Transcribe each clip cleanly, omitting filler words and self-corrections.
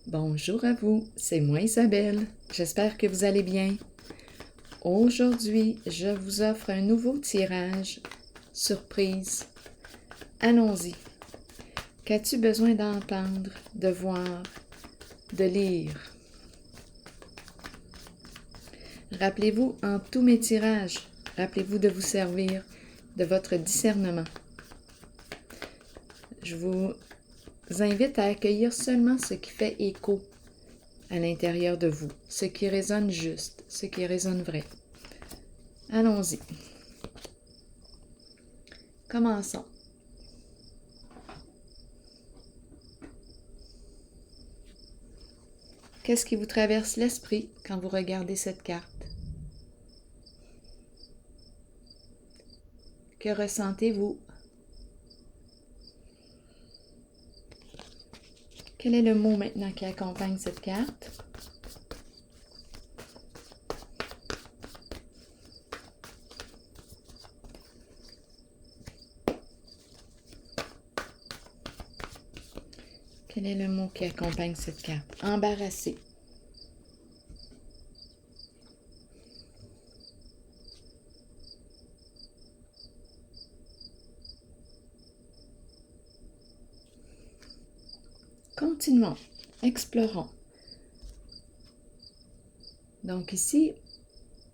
Bonjour à vous, c'est moi Isabelle. J'espère que vous allez bien. Aujourd'hui, je vous offre un nouveau tirage surprise. Allons-y. Qu'as-tu besoin d'entendre, de voir, de lire? Rappelez-vous en tous mes tirages, rappelez-vous de vous servir de votre discernement. Je vous invite à accueillir seulement ce qui fait écho à l'intérieur de vous, ce qui résonne juste, ce qui résonne vrai. Allons-y. Commençons. Qu'est-ce qui vous traverse l'esprit quand vous regardez cette carte? Que ressentez-vous? Quel est le mot maintenant qui accompagne cette carte? Quel est le mot qui accompagne cette carte? Embarrassé. Continuons. Explorons. Donc ici,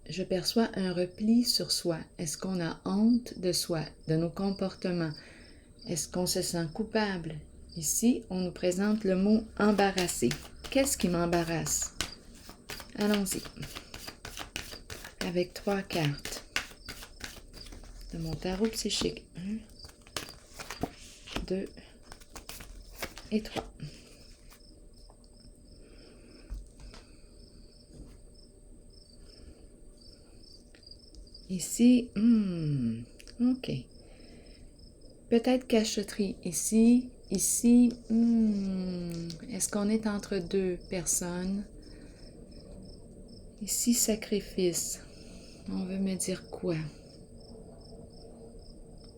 je perçois un repli sur soi. Est-ce qu'on a honte de soi, de nos comportements? Est-ce qu'on se sent coupable? Ici, on nous présente le mot embarrassé. Qu'est-ce qui m'embarrasse? Allons-y. Avec 3 cartes de mon tarot psychique. 1, 2 et 3. Ici, ok. Peut-être cachotterie ici, ici. Est-ce qu'on est entre deux personnes? Ici, sacrifice. On veut me dire quoi?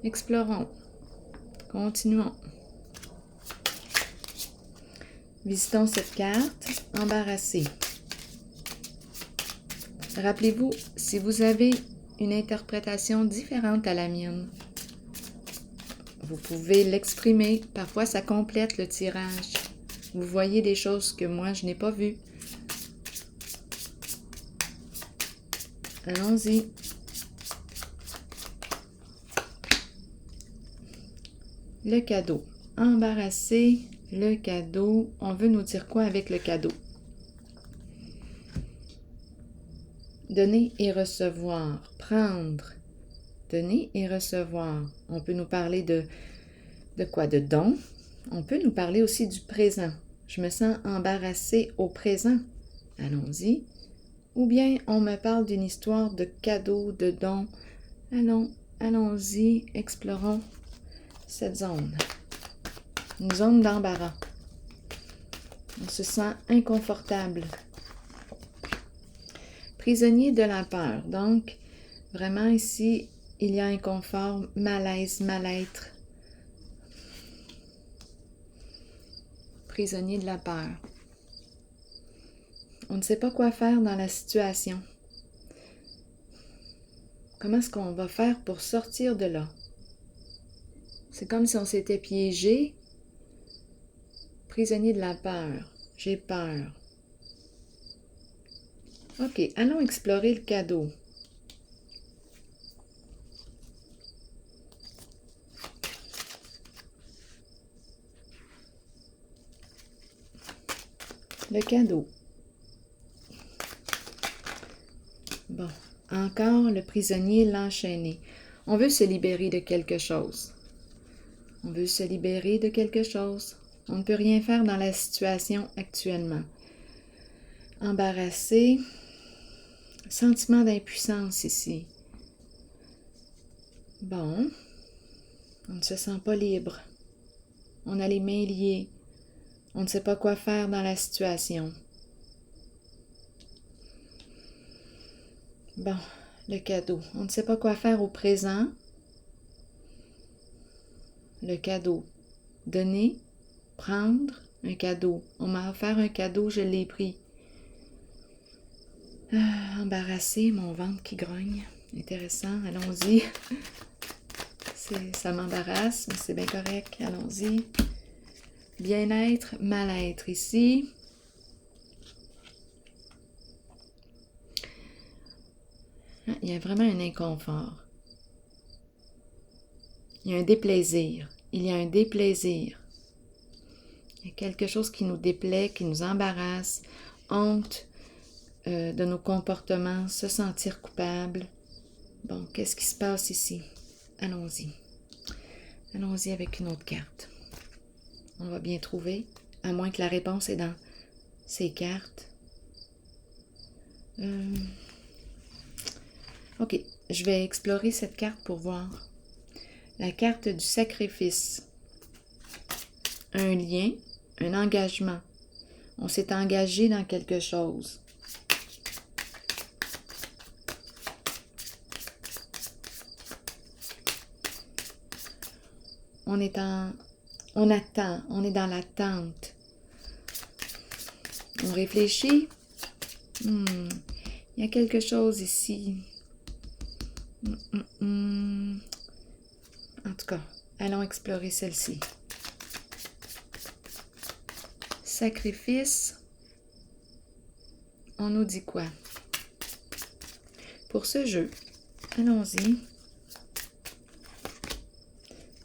Explorons. Continuons. Visitons cette carte. Embarrassé. Rappelez-vous, si vous avez une interprétation différente à la mienne, vous pouvez l'exprimer. Parfois, ça complète le tirage. Vous voyez des choses que moi, je n'ai pas vues. Allons-y. Le cadeau. Embarrassé, le cadeau. On veut nous dire quoi avec le cadeau? Donner et recevoir. Prendre. Donner et recevoir. On peut nous parler de quoi? De don. On peut nous parler aussi du présent. Je me sens embarrassée au présent. Allons-y. Ou bien on me parle d'une histoire de cadeau, de don. Allons-y, explorons cette zone. Une zone d'embarras. On se sent inconfortable. Prisonnier de la peur. Donc, vraiment ici, il y a inconfort, malaise, mal-être. Prisonnier de la peur. On ne sait pas quoi faire dans la situation. Comment est-ce qu'on va faire pour sortir de là? C'est comme si on s'était piégé. Prisonnier de la peur. J'ai peur. Ok, allons explorer le cadeau. Le cadeau. Bon, encore le prisonnier, l'enchaîné. On veut se libérer de quelque chose. On veut se libérer de quelque chose. On ne peut rien faire dans la situation actuellement. Embarrassé. Sentiment d'impuissance ici. Bon, on ne se sent pas libre. On a les mains liées. On ne sait pas quoi faire dans la situation. Bon, le cadeau. On ne sait pas quoi faire au présent. Le cadeau. Donner, prendre, Un cadeau. On m'a offert un cadeau, je l'ai pris. Ah, embarrassé, mon ventre qui grogne. Intéressant, allons-y. Ça m'embarrasse, mais c'est bien correct, allons-y. Bien-être, mal-être ici. Ah, il y a vraiment un inconfort. Il y a un déplaisir. Il y a un déplaisir. Il y a quelque chose qui nous déplaît, qui nous embarrasse. Honte de nos comportements, se sentir coupable. Bon, qu'est-ce qui se passe ici? Allons-y. Allons-y avec une autre carte. On va bien trouver, à moins que la réponse est dans ces cartes. Ok, je vais explorer cette carte pour voir. La carte du sacrifice. Un lien, un engagement. On s'est engagé dans quelque chose. On attend, on est dans l'attente. On réfléchit. Il y a quelque chose ici. En tout cas, allons explorer celle-ci. Sacrifice. On nous dit quoi? Pour ce jeu, allons-y.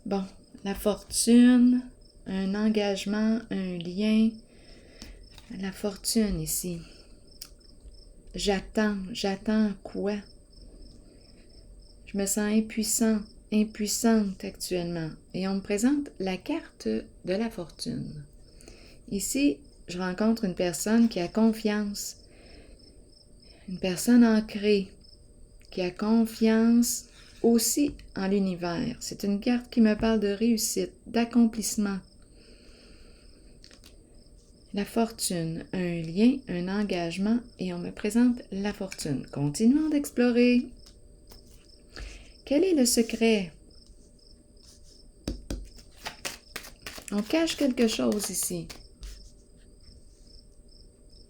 Bon, la fortune, un engagement, un lien. La fortune ici. J'attends quoi? Je me sens impuissante actuellement. Et on me présente la carte de la fortune. Ici, je rencontre une personne qui a confiance. Une personne ancrée, qui a confiance aussi en l'univers. C'est une carte qui me parle de réussite, d'accomplissement. La fortune, un lien, un engagement, et on me présente la fortune. Continuons d'explorer. Quel est le secret? On cache quelque chose ici.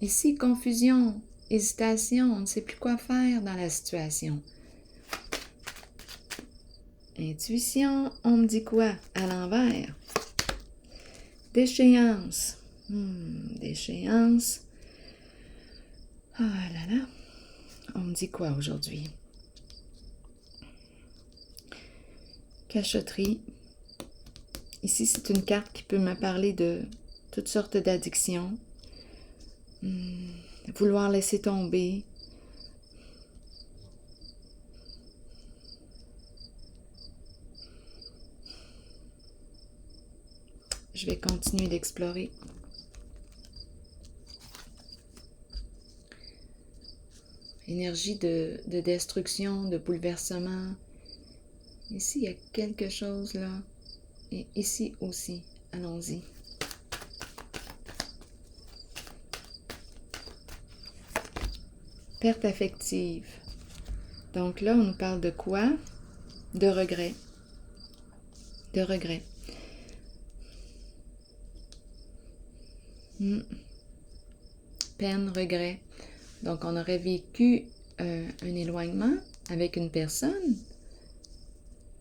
Ici, confusion, hésitation, on ne sait plus quoi faire dans la situation. Intuition, on me dit quoi? À l'envers. Déchéance. Déchéance. Ah là là. On me dit quoi aujourd'hui? Cachotterie. Ici, c'est une carte qui peut me parler de toutes sortes d'addictions. Vouloir laisser tomber. Je vais continuer d'explorer. Énergie de destruction, de bouleversement. Ici, il y a quelque chose là. Et ici aussi. Allons-y. Perte affective. Donc là, on nous parle de quoi? De regret. De regret. Peine, regret. Donc, on aurait vécu un éloignement avec une personne.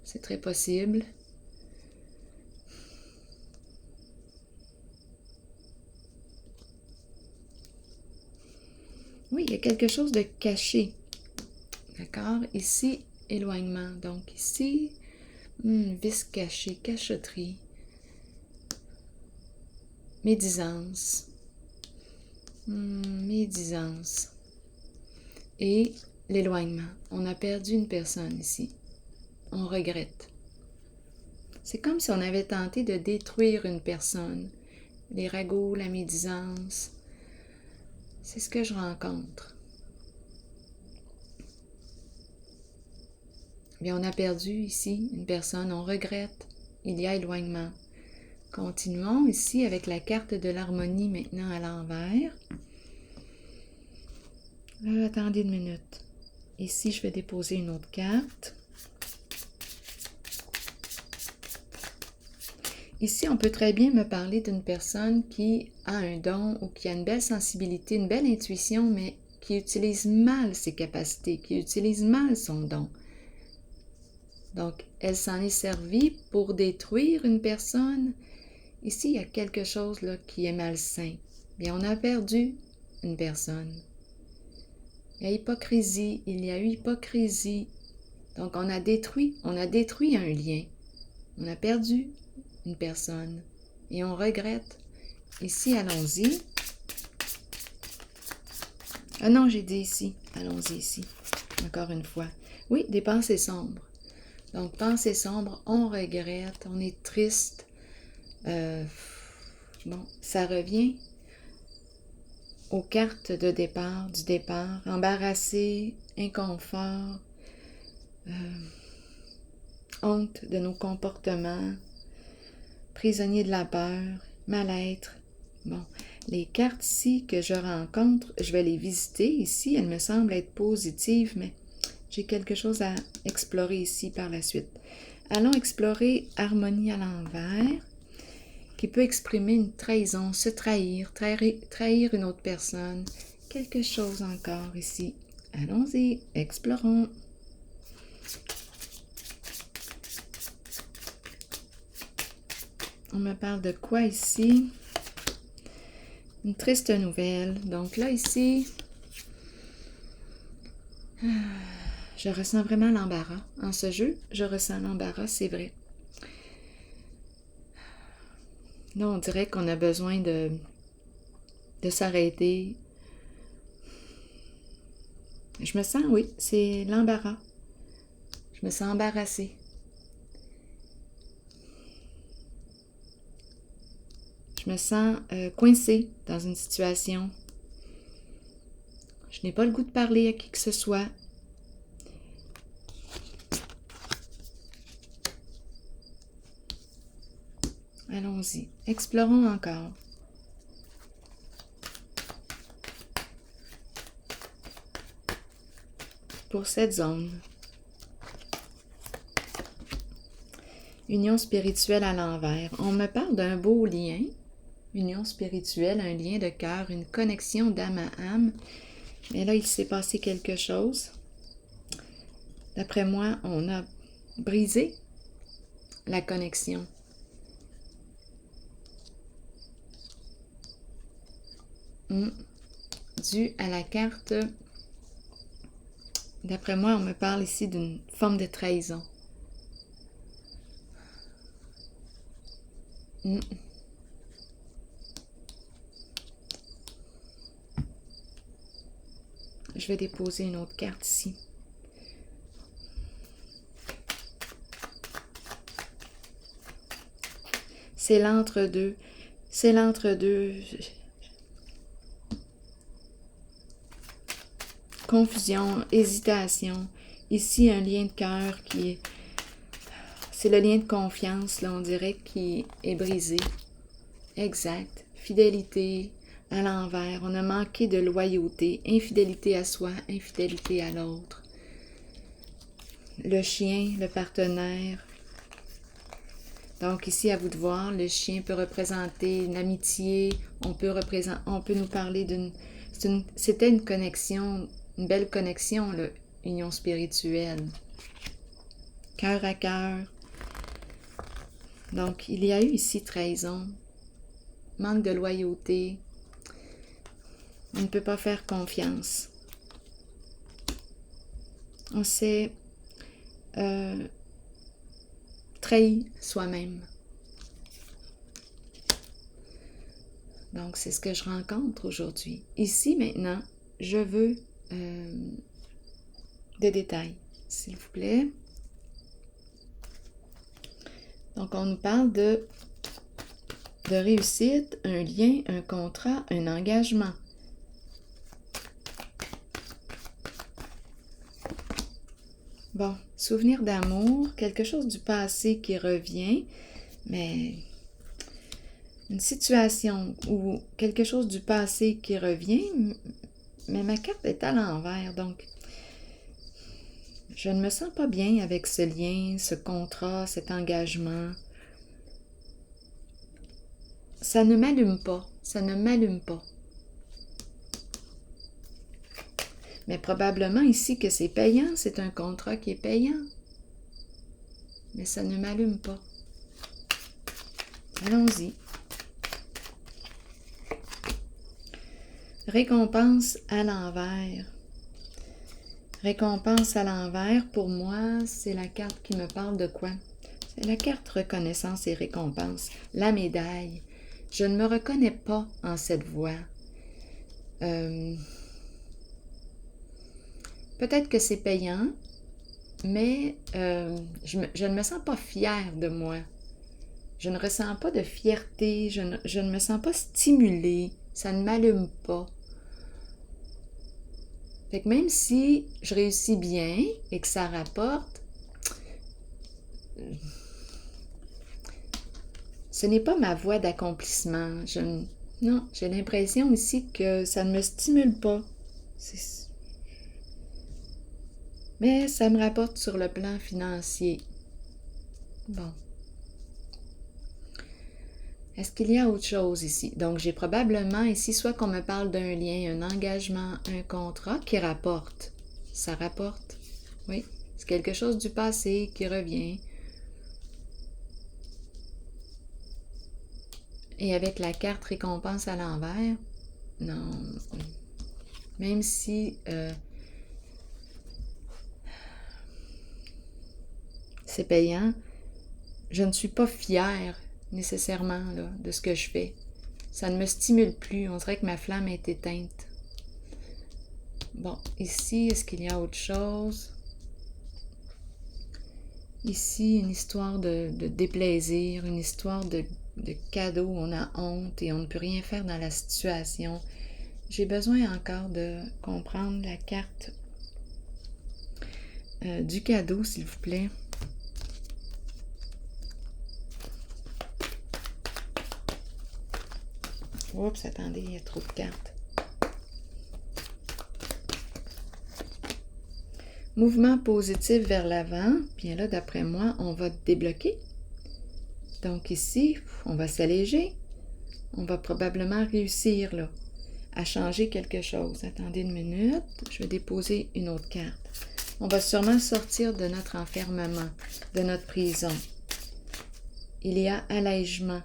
C'est très possible. Oui, il y a quelque chose de caché. D'accord? Ici, éloignement. Donc, ici, vice caché, cachotterie. Médisance. Médisance. Et l'éloignement. On a perdu une personne ici. On regrette. C'est comme si on avait tenté de détruire une personne. Les ragots, la médisance. C'est ce que je rencontre. Bien, on a perdu ici une personne, on regrette. Il y a éloignement. Continuons ici avec la carte de l'harmonie maintenant à l'envers. Attendez une minute. Ici, je vais déposer une autre carte. Ici, on peut très bien me parler d'une personne qui a un don ou qui a une belle sensibilité, une belle intuition, mais qui utilise mal ses capacités, qui utilise mal son don. Donc, elle s'en est servie pour détruire une personne. Ici, il y a quelque chose là, qui est malsain. Bien, on a perdu une personne. Il y a hypocrisie, il y a eu hypocrisie. Donc, on a détruit un lien. On a perdu une personne et on regrette. Ici, allons-y. Ah non, j'ai dit ici. Allons-y ici. Encore une fois. Oui, des pensées sombres. Donc, pensées sombres, on regrette, on est triste. Bon, ça revient aux cartes de départ, du départ. Embarrassé, inconfort, honte de nos comportements, prisonnier de la peur, mal-être. Bon, les cartes ici que je rencontre, je vais les visiter ici. Elles me semblent être positives, mais j'ai quelque chose à explorer ici par la suite. Allons explorer harmonie à l'envers, qui peut exprimer une trahison, se trahir, trahir une autre personne. Quelque chose encore ici. Allons-y, explorons. On me parle de quoi ici? Une triste nouvelle. Donc là, ici, je ressens vraiment l'embarras. En ce jeu, je ressens l'embarras, c'est vrai. Là, on dirait qu'on a besoin de s'arrêter. Je me sens, oui, c'est l'embarras. Je me sens embarrassée. Je me sens coincée dans une situation. Je n'ai pas le goût de parler à qui que ce soit. Allons-y. Explorons encore. Pour cette zone. Union spirituelle à l'envers. On me parle d'un beau lien. Union spirituelle, un lien de cœur, une connexion d'âme à âme. Mais là, il s'est passé quelque chose. D'après moi, on a brisé la connexion. Dû à la carte, d'après moi, on me parle ici d'une forme de trahison. Je vais déposer une autre carte ici. C'est l'entre-deux. C'est l'entre-deux. Confusion, hésitation. Ici, un lien de cœur qui est... C'est le lien de confiance, là, on dirait, qui est brisé. Exact. Fidélité à l'envers. On a manqué de loyauté. Infidélité à soi, infidélité à l'autre. Le chien, le partenaire. Donc ici, à vous de voir, le chien peut représenter une amitié. On peut nous parler d'une... C'était une connexion, une belle connexion, l'union spirituelle. Cœur à cœur. Donc, il y a eu ici trahison, manque de loyauté. On ne peut pas faire confiance. On s'est trahi soi-même. Donc, c'est ce que je rencontre aujourd'hui. Ici, maintenant, je veux des détails, s'il vous plaît. Donc, on nous parle de réussite, un lien, un contrat, un engagement. Bon, souvenir d'amour, quelque chose du passé qui revient, mais une situation ou quelque chose du passé qui revient, mais ma carte est à l'envers, donc je ne me sens pas bien avec ce lien, ce contrat, cet engagement. ça ne m'allume pas, ça ne m'allume pas. Mais probablement ici que c'est payant, c'est un contrat qui est payant. Mais ça ne m'allume pas. Allons-y. Récompense à l'envers. Récompense à l'envers, pour moi, c'est la carte qui me parle de quoi? C'est la carte reconnaissance et récompense. La médaille. Je ne me reconnais pas en cette voie. Peut-être que c'est payant, mais je ne me sens pas fière de moi. Je ne ressens pas de fierté, je ne me sens pas stimulée, ça ne m'allume pas. Fait que même si je réussis bien et que ça rapporte, ce n'est pas ma voie d'accomplissement. Non, j'ai l'impression ici que ça ne me stimule pas. Mais ça me rapporte sur le plan financier. Bon. Est-ce qu'il y a autre chose ici? Donc, j'ai probablement ici soit qu'on me parle d'un lien, un engagement, un contrat qui rapporte. Ça rapporte. Oui. C'est quelque chose du passé qui revient. Et avec la carte récompense à l'envers, non. Même si c'est payant, je ne suis pas fière nécessairement là, de ce que je fais. Ça ne me stimule plus. On dirait que ma flamme est éteinte. Bon, ici, est-ce qu'il y a autre chose? Ici, une histoire de déplaisir, une histoire de cadeau, on a honte et on ne peut rien faire dans la situation. J'ai besoin encore de comprendre la carte du cadeau, s'il vous plaît. Oups, attendez, il y a trop de cartes. Mouvement positif vers l'avant. Bien là, d'après moi, on va débloquer. Donc ici, on va s'alléger. On va probablement réussir là, à changer quelque chose. Attendez une minute, je vais déposer une autre carte. On va sûrement sortir de notre enfermement, de notre prison. Il y a allègement.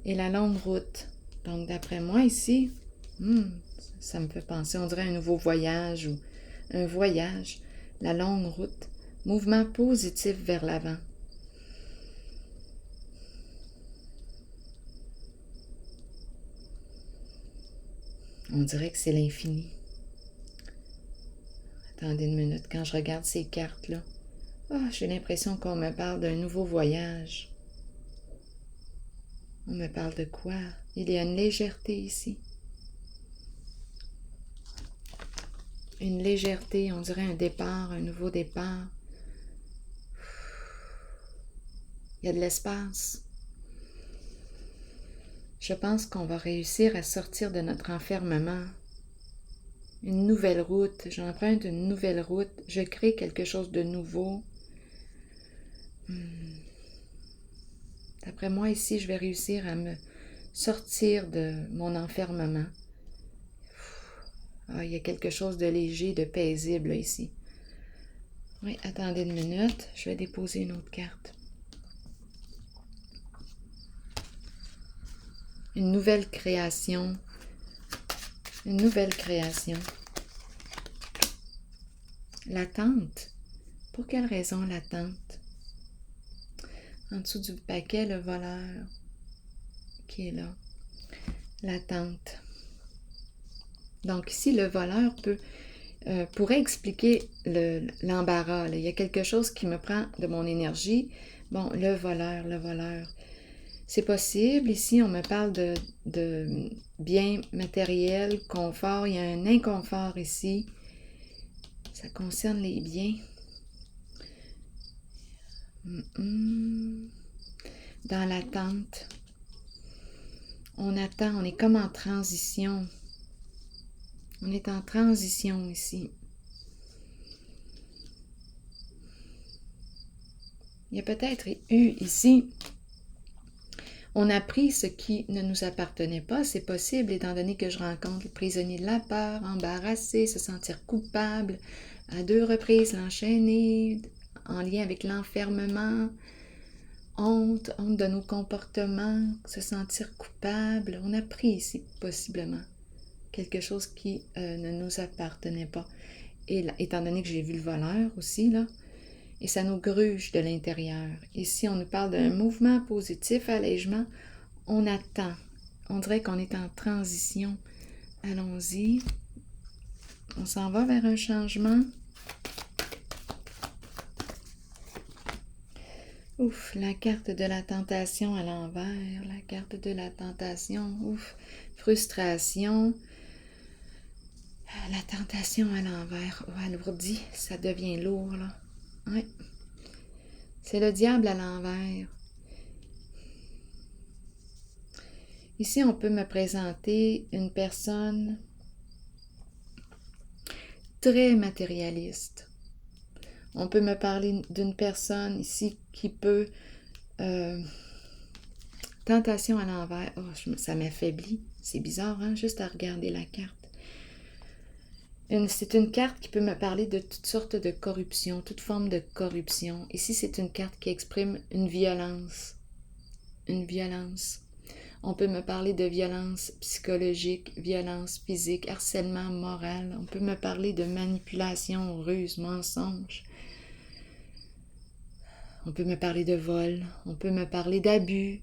Et la longue route. Donc d'après moi ici, ça me fait penser, on dirait un nouveau voyage ou un voyage. La longue route. Mouvement positif vers l'avant. On dirait que c'est l'infini. Attendez une minute, quand je regarde ces cartes-là, j'ai l'impression qu'on me parle d'un nouveau voyage. On me parle de quoi? Il y a une légèreté ici. Une légèreté, on dirait un départ, un nouveau départ. Il y a de l'espace. Je pense qu'on va réussir à sortir de notre enfermement. Une nouvelle route, j'emprunte une nouvelle route, je crée quelque chose de nouveau. D'après moi, ici, je vais réussir à me sortir de mon enfermement. Il y a quelque chose de léger, de paisible là, ici. Oui, attendez une minute, je vais déposer une autre carte. Une nouvelle création. Une nouvelle création. L'attente. Pour quelle raison l'attente? En dessous du paquet, le voleur qui est là. L'attente. Donc ici, le voleur pourrait expliquer l'embarras. Il y a quelque chose qui me prend de mon énergie. Bon, le voleur, le voleur. C'est possible. Ici, on me parle de biens matériels, confort. Il y a un inconfort ici. Ça concerne les biens. Dans l'attente. On attend, on est comme en transition. On est en transition ici. Il y a peut-être eu ici, on a pris ce qui ne nous appartenait pas. C'est possible, étant donné que je rencontre le prisonnier de la peur, embarrassé, se sentir coupable, à 2 reprises l'enchaîner, en lien avec l'enfermement, honte de nos comportements, se sentir coupable. On a pris ici, possiblement, quelque chose qui ne nous appartenait pas. Et là, étant donné que j'ai vu le voleur aussi, là, et ça nous gruge de l'intérieur. Ici, on nous parle d'un mouvement positif, allègement. On attend. On dirait qu'on est en transition. Allons-y. On s'en va vers un changement. Ouf, la carte de la tentation à l'envers. La carte de la tentation. Ouf, frustration. La tentation à l'envers. Oh, alourdi, ça devient lourd, là. Oui. C'est le diable à l'envers. Ici, on peut me présenter une personne très matérialiste. On peut me parler d'une personne ici qui peut... tentation à l'envers. Oh, ça m'affaiblit. C'est bizarre, hein? Juste à regarder la carte. C'est une carte qui peut me parler de toutes sortes de corruption, toute forme de corruption. Ici, c'est une carte qui exprime une violence. Une violence. On peut me parler de violence psychologique, violence physique, harcèlement moral. On peut me parler de manipulation, ruse, mensonge. On peut me parler de vol. On peut me parler d'abus,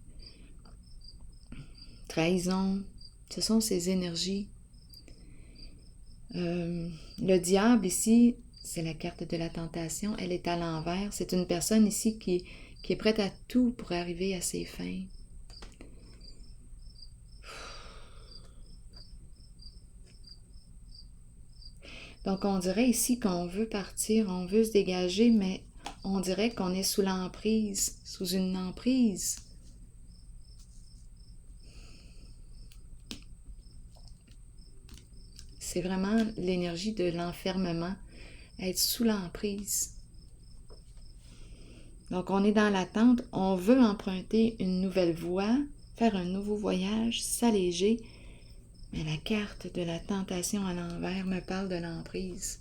trahison. Ce sont ces énergies. Le diable ici, c'est la carte de la tentation. Elle est à l'envers. C'est une personne ici qui est prête à tout pour arriver à ses fins. Donc, on dirait ici qu'on veut partir, on veut se dégager, mais on dirait qu'on est sous l'emprise, sous une emprise. C'est vraiment l'énergie de l'enfermement, être sous l'emprise. Donc, on est dans l'attente, on veut emprunter une nouvelle voie, faire un nouveau voyage, s'alléger, mais la carte de la tentation à l'envers me parle de l'emprise.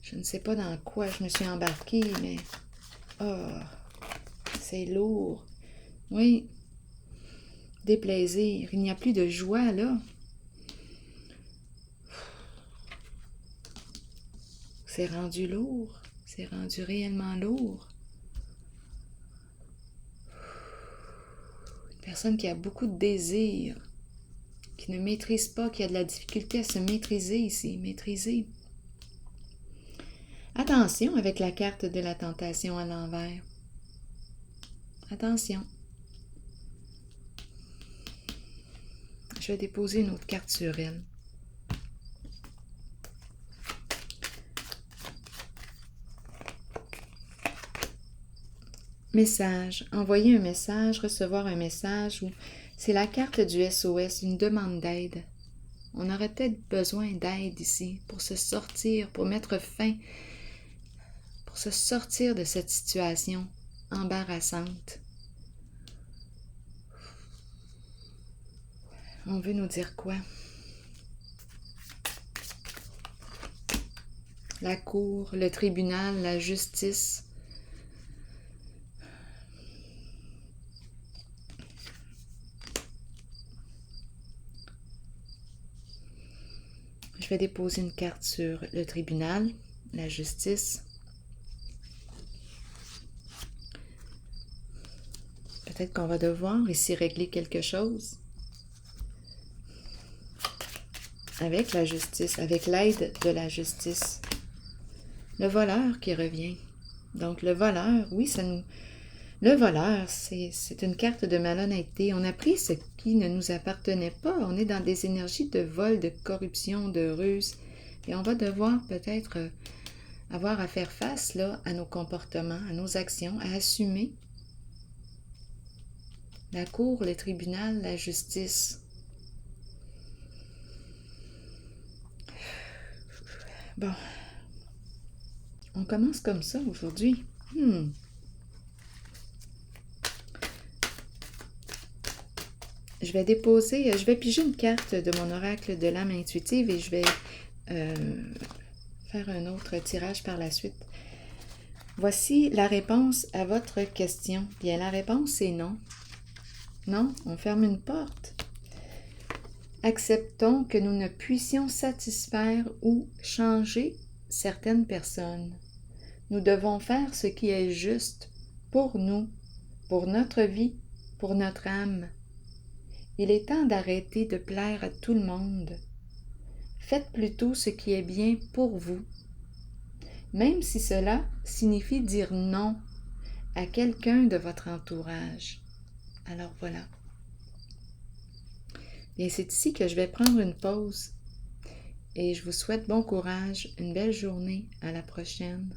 Je ne sais pas dans quoi je me suis embarquée, mais... Oh, c'est lourd. Oui, déplaisir. Il n'y a plus de joie, là. C'est rendu lourd. C'est rendu réellement lourd. Une personne qui a beaucoup de désir, qui ne maîtrise pas, qui a de la difficulté à se maîtriser ici. Maîtriser. Attention avec la carte de la tentation à l'envers. Attention. Je vais déposer une autre carte sur elle. Message. Envoyer un message, recevoir un message. C'est la carte du SOS, une demande d'aide. On aurait peut-être besoin d'aide ici pour se sortir, pour mettre fin, pour se sortir de cette situation embarrassante. On veut nous dire quoi? La cour, le tribunal, la justice. Je vais déposer une carte sur le tribunal, la justice. Peut-être qu'on va devoir ici régler quelque chose avec la justice, avec l'aide de la justice. Le voleur qui revient. Donc le voleur, oui, le voleur, c'est une carte de malhonnêteté. On a pris ce qui ne nous appartenait pas. On est dans des énergies de vol, de corruption, de ruse. Et on va devoir peut-être avoir à faire face là, à nos comportements, à nos actions, à assumer. La cour, le tribunal, la justice. Bon. On commence comme ça aujourd'hui. je vais déposer, je vais piger une carte de mon oracle de l'âme intuitive et je vais faire un autre tirage par la suite. Voici la réponse à votre question. Bien, la réponse est non. Non, on ferme une porte. Acceptons que nous ne puissions satisfaire ou changer certaines personnes. Nous devons faire ce qui est juste pour nous, pour notre vie, pour notre âme. Il est temps d'arrêter de plaire à tout le monde. Faites plutôt ce qui est bien pour vous, même si cela signifie dire non à quelqu'un de votre entourage. Alors voilà. Bien, c'est ici que je vais prendre une pause et je vous souhaite bon courage, une belle journée, à la prochaine.